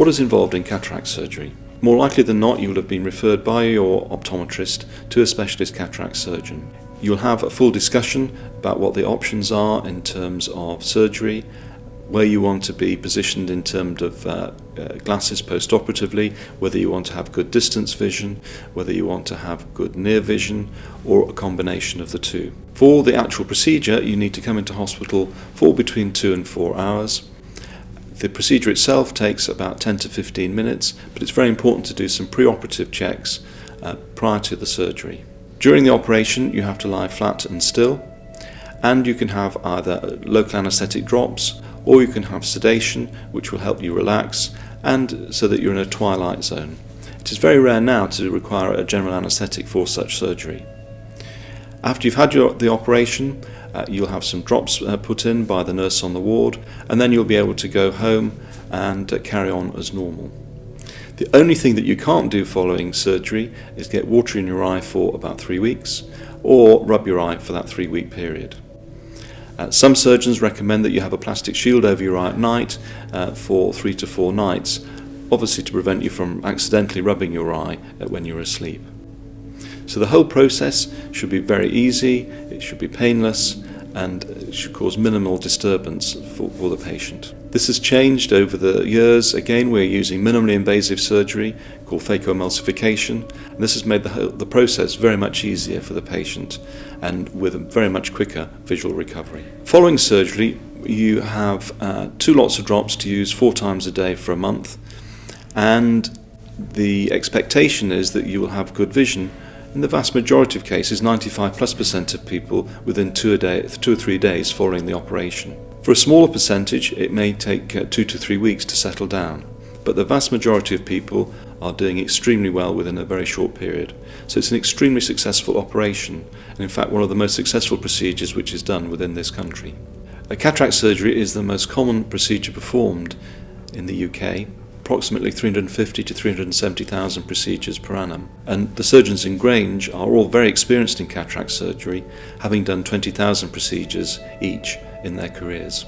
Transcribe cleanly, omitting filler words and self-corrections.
What is involved in cataract surgery? More likely than not, you will have been referred by your optometrist to a specialist cataract surgeon. You'll have a full discussion about what the options are in terms of surgery, where you want to be positioned in terms of glasses post-operatively, whether you want to have good distance vision, whether you want to have good near vision, or a combination of the two. For the actual procedure, you need to come into hospital for between 2 and 4 hours. The procedure itself takes about 10 to 15 minutes, but it's very important to do some pre-operative checks prior to the surgery. During the operation, you have to lie flat and still, and you can have either local anaesthetic drops, or you can have sedation, which will help you relax, and so that you're in a twilight zone. It is very rare now to require a general anaesthetic for such surgery. After you've had the operation, you'll have some drops put in by the nurse on the ward, and then you'll be able to go home and carry on as normal. The only thing that you can't do following surgery is get water in your eye for about 3 weeks, or rub your eye for that 3-week period. Some surgeons recommend that you have a plastic shield over your eye at night for 3 to 4 nights, obviously to prevent you from accidentally rubbing your eye when you're asleep. So the whole process should be very easy, it should be painless, and it should cause minimal disturbance for the patient. This has changed over the years. Again, we're using minimally invasive surgery called phacoemulsification, and this has made the process very much easier for the patient and with a very much quicker visual recovery. Following surgery, you have 2 lots of drops to use 4 times a day for a month, and the expectation is that you will have good vision. In the vast majority of cases, 95+% of people within 2 or 3 days following the operation. For a smaller percentage, it may take 2 to 3 weeks to settle down, but the vast majority of people are doing extremely well within a very short period. So it's an extremely successful operation, and in fact one of the most successful procedures which is done within this country. Cataract surgery is the most common procedure performed in the UK. Approximately 350 to 370,000 procedures per annum, and the surgeons in Grange are all very experienced in cataract surgery, having done 20,000 procedures each in their careers.